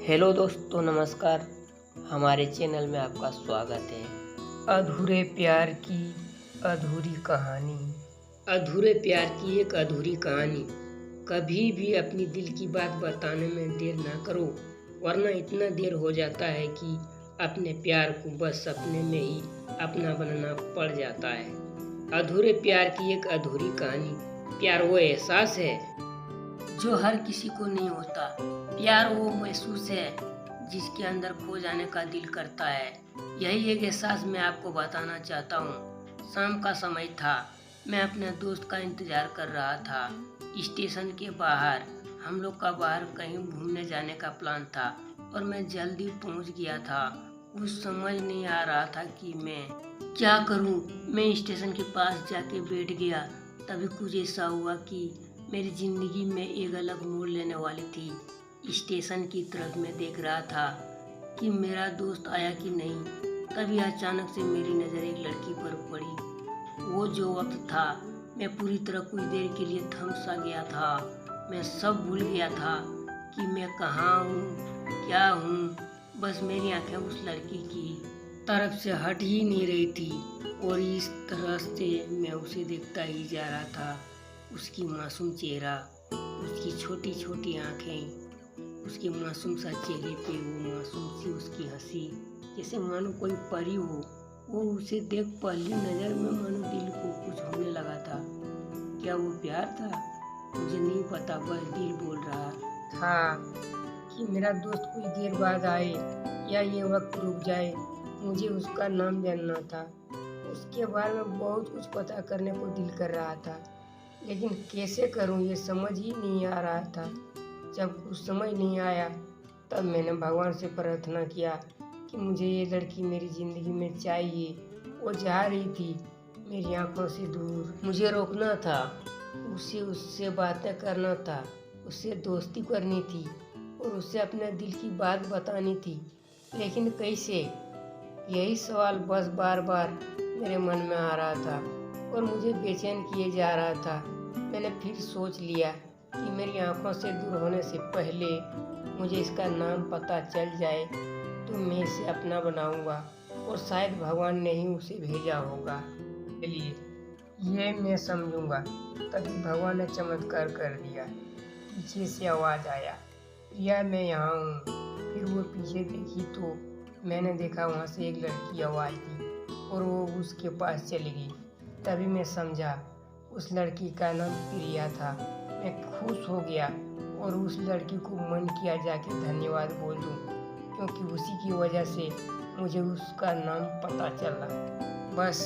Hello दोस्तों, नमस्कार। हमारे चैनल में आपका स्वागत है। अधूरे प्यार की अधूरी कहानी। अधूरे प्यार की एक अधूरी कहानी। कभी भी अपनी दिल की बात बताने में देर ना करो, वरना इतना देर हो जाता है कि अपने प्यार को बस सपने में ही अपना बनना पड़ जाता है। अधूरे प्यार की एक अधूरी कहानी। प्यार वो एहसास है जो हर किसी को नहीं होता। प्यार वो महसूस है जिसके अंदर खो जाने का दिल करता है। यही एक एहसास मैं आपको बताना चाहता हूँ। शाम का समय था। मैं अपने दोस्त का इंतजार कर रहा था। स्टेशन के बाहर हम लोग का बाहर कहीं घूमने जाने का प्लान था और मैं जल्दी पहुँच गया था। कुछ समझ नहीं आ रहा था कि मैं क्या करूँ। मैं स्टेशन के पास जाके बैठ गया। तभी कुछ ऐसा हुआ कि मेरी जिंदगी में एक अलग मोड़ लेने वाली थी। स्टेशन की तरफ मैं देख रहा था कि मेरा दोस्त आया कि नहीं। तभी अचानक से मेरी नज़र एक लड़की पर पड़ी। वो जो वक्त था, मैं पूरी तरह कुछ देर के लिए थम सा गया था। मैं सब भूल गया था कि मैं कहाँ हूँ, क्या हूँ। बस मेरी आंखें उस लड़की की तरफ से हट ही नहीं रही थी और इस तरह से मैं उसे देखता ही जा रहा था। उसकी मासूम चेहरा, उसकी छोटी छोटी आंखें, उसके मासूम सा चेहरे पे वो मासूम सी उसकी हंसी, जैसे मानो कोई परी हो। वो उसे देख पहली नज़र में मानो दिल को कुछ होने लगा था। क्या वो प्यार था? मुझे नहीं पता, बस दिल बोल रहा था कि मेरा दोस्त कुछ देर बाद आए या ये वक्त रुक जाए। मुझे उसका नाम जानना था। उसके बारे में बहुत कुछ पता करने को दिल कर रहा था, लेकिन कैसे करूं ये समझ ही नहीं आ रहा था। जब कुछ समझ नहीं आया तब मैंने भगवान से प्रार्थना किया कि मुझे ये लड़की मेरी ज़िंदगी में चाहिए। वो जा रही थी मेरी आंखों से दूर। मुझे रोकना था, उससे बातें करना था, उससे दोस्ती करनी थी और उससे अपने दिल की बात बतानी थी, लेकिन कैसे? यही सवाल बस बार बार मेरे मन में आ रहा था और मुझे बेचैन किए जा रहा था। मैंने फिर सोच लिया कि मेरी आंखों से दूर होने से पहले मुझे इसका नाम पता चल जाए तो मैं इसे अपना बनाऊंगा और शायद भगवान ने ही उसे भेजा होगा। चलिए, ये मैं समझूंगा। तभी भगवान ने चमत्कार कर दिया। पीछे से आवाज़ आया, प्रिया मैं यहाँ हूँ। फिर वो पीछे देखी तो मैंने देखा वहाँ से एक लड़की आवाज़ दी और वो उसके पास चली गई। तभी मैं समझा उस लड़की का नाम प्रिया था। मैं खुश हो गया और उस लड़की को मन किया जाके धन्यवाद बोल दूं, क्योंकि उसी की वजह से मुझे उसका नाम पता चला। बस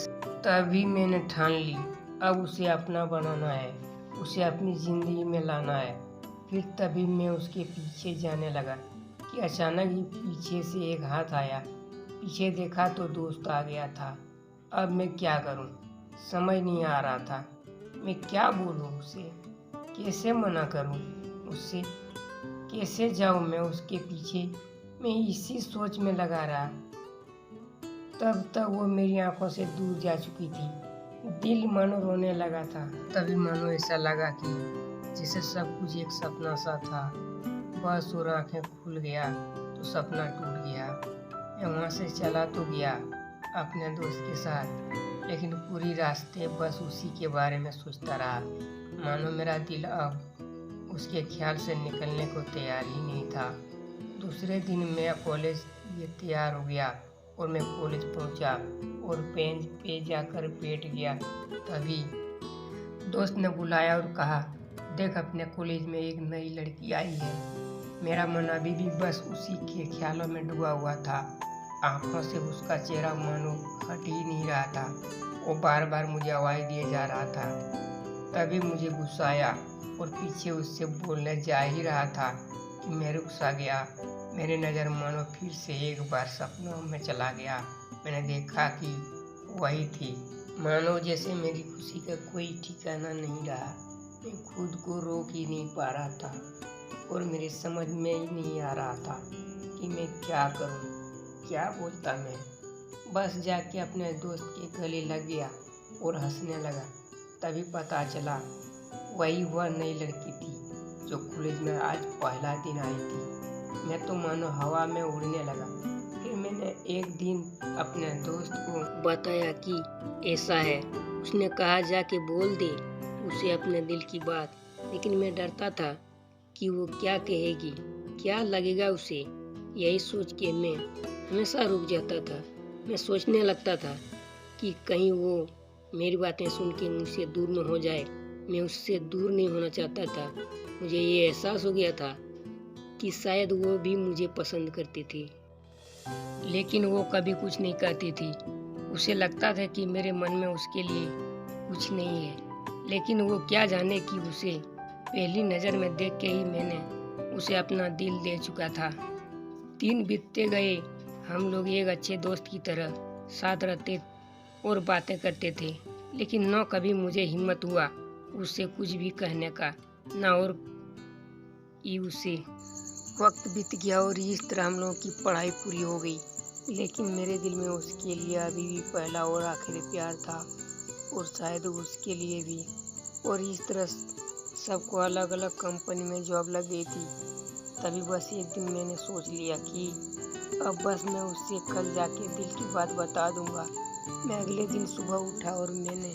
तभी मैंने ठान ली, अब उसे अपना बनाना है, उसे अपनी ज़िंदगी में लाना है। फिर तभी मैं उसके पीछे जाने लगा कि अचानक ही पीछे से एक हाथ आया। पीछे देखा तो दोस्त आ गया था। अब मैं क्या करूं, समझ नहीं आ रहा था। मैं क्या बोलूं उसे, कैसे मना करूं उससे, कैसे जाऊं मैं उसके पीछे। मैं इसी सोच में लगा रहा। तब तक वो मेरी आंखों से दूर जा चुकी थी। दिल मानो रोने लगा था। तभी मानो ऐसा लगा कि जैसे सब कुछ एक सपना सा था। बस और आंखें खुल गया तो सपना टूट गया। मैं वहाँ से चला तो गया अपने दोस्त के साथ, लेकिन पूरी रास्ते बस उसी के बारे में सोचता रहा। मानो मेरा दिल अब उसके ख्याल से निकलने को तैयार ही नहीं था। दूसरे दिन मैं कॉलेज ये तैयार हो गया और मैं कॉलेज पहुंचा और बेंच पे जाकर बैठ गया। तभी दोस्त ने बुलाया और कहा, देख अपने कॉलेज में एक नई लड़की आई है। मेरा मन अभी भी बस उसी के ख्यालों में डूबा हुआ था। आंखों से उसका चेहरा मानो हट ही नहीं रहा था। वो बार बार मुझे आवाज़ दिए जा रहा था। तभी मुझे गुस्सा आया और पीछे उससे बोलने जा ही रहा था कि मैं रुक सा गया। मेरी नज़र मानो फिर से एक बार सपनों में चला गया। मैंने देखा कि वही थी। मानो जैसे मेरी खुशी का कोई ठिकाना नहीं रहा। मैं खुद को रोक ही नहीं पा रहा था और मेरी समझ में ही नहीं आ रहा था कि मैं क्या करूं, क्या बोलता मैं। बस जाके अपने दोस्त के गले लग गया और हंसने लगा। तभी पता चला वही वह नई लड़की थी जो कॉलेज में आज पहला दिन आई थी। मैं तो मानो हवा में उड़ने लगा। फिर मैंने एक दिन अपने दोस्त को बताया कि ऐसा है। उसने कहा जाके बोल दे उसे अपने दिल की बात, लेकिन मैं डरता था कि वो क्या कहेगी, क्या लगेगा उसे। यही सोच के मैं हमेशा रुक जाता था। मैं सोचने लगता था कि कहीं वो मेरी बातें सुन के मुझसे दूर न हो जाए। मैं उससे दूर नहीं होना चाहता था। मुझे ये एहसास हो गया था कि शायद वो भी मुझे पसंद करती थी, लेकिन वो कभी कुछ नहीं कहती थी। उसे लगता था कि मेरे मन में उसके लिए कुछ नहीं है, लेकिन वो क्या जाने कि उसे पहली नज़र में देख के ही मैंने उसे अपना दिल दे चुका था। दिन बीतते गए। हम लोग एक अच्छे दोस्त की तरह साथ रहते और बातें करते थे, लेकिन न कभी मुझे हिम्मत हुआ उससे कुछ भी कहने का, न और ही उसे। वक्त बीत गया और इस तरह हम लोगों की पढ़ाई पूरी हो गई, लेकिन मेरे दिल में उसके लिए अभी भी पहला और आखिरी प्यार था, और शायद उसके लिए भी। और इस तरह सबको अलग अलग कंपनी में जॉब लग गई थी। तभी बस एक दिन मैंने सोच लिया कि अब बस मैं उससे कल जाके दिल की बात बता दूंगा। मैं अगले दिन सुबह उठा और मैंने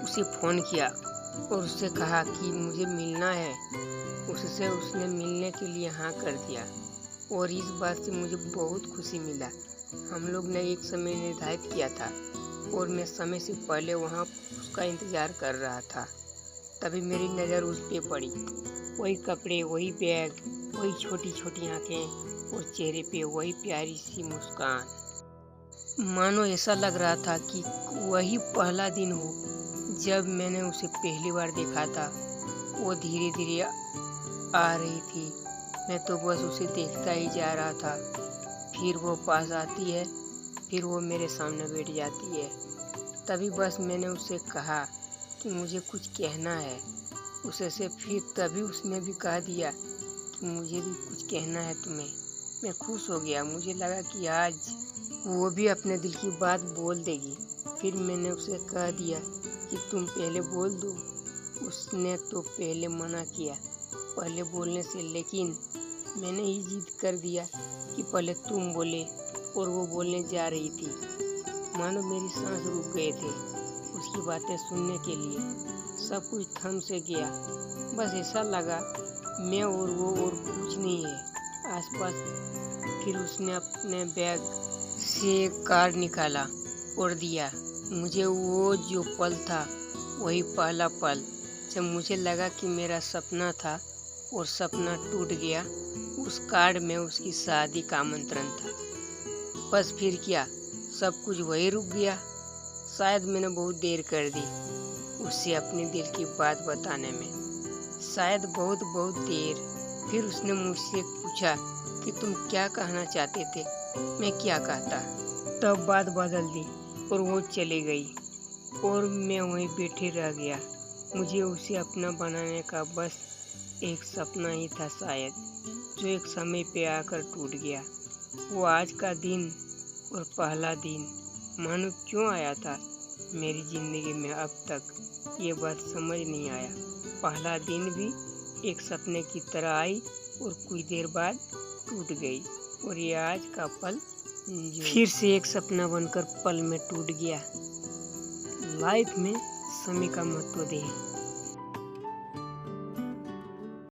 उसे फ़ोन किया और उससे कहा कि मुझे मिलना है। उससे उसने मिलने के लिए हाँ कर दिया, और इस बात से मुझे बहुत खुशी मिला। हम लोग ने एक समय निर्धारित किया था और मैं समय से पहले वहाँ उसका इंतज़ार कर रहा था। तभी मेरी नज़र उस पर पड़ी। वही कपड़े, वही बैग, वही छोटी छोटी आँखें और चेहरे पे वही प्यारी सी मुस्कान। मानो ऐसा लग रहा था कि वही पहला दिन हो जब मैंने उसे पहली बार देखा था। वो धीरे धीरे आ रही थी। मैं तो बस उसे देखता ही जा रहा था। फिर वो पास आती है, फिर वो मेरे सामने बैठ जाती है। तभी बस मैंने उससे कहा कि मुझे कुछ कहना है उसे से। फिर तभी उसने भी कह दिया कि मुझे भी कुछ कहना है तुम्हें। मैं खुश हो गया। मुझे लगा कि आज वो भी अपने दिल की बात बोल देगी। फिर मैंने उसे कह दिया कि तुम पहले बोल दो। उसने तो पहले मना किया पहले बोलने से, लेकिन मैंने ही जिद कर दिया कि पहले तुम बोले, और वो बोलने जा रही थी। मानो मेरी सांस रुक गए थे उसकी बातें सुनने के लिए। सब कुछ थम से गया। बस ऐसा लगा मैं और वो और कुछ नहीं है आसपास। फिर उसने अपने बैग से एक कार्ड निकाला और दिया मुझे। वो जो पल था वही पहला पल जब मुझे लगा कि मेरा सपना था और सपना टूट गया। उस कार्ड में उसकी शादी का आमंत्रण था। बस फिर क्या, सब कुछ वही रुक गया। शायद मैंने बहुत देर कर दी उससे अपने दिल की बात बताने में, शायद बहुत बहुत देर। फिर उसने मुझसे पूछा कि तुम क्या कहना चाहते थे। मैं क्या कहता। तब बात बदल दी और वो चली गई और मैं वहीं बैठे रह गया। मुझे उसे अपना बनाने का बस एक सपना ही था शायद, जो एक समय पे आकर टूट गया। वो आज का दिन और पहला दिन मानो क्यों आया था मेरी ज़िंदगी में, अब तक ये बात समझ नहीं आया। पहला दिन भी एक सपने की तरह आई और कुछ देर बाद टूट गई, और ये आज का पल फिर से एक सपना बनकर पल में टूट गया। लाइफ में समय का महत्व दें।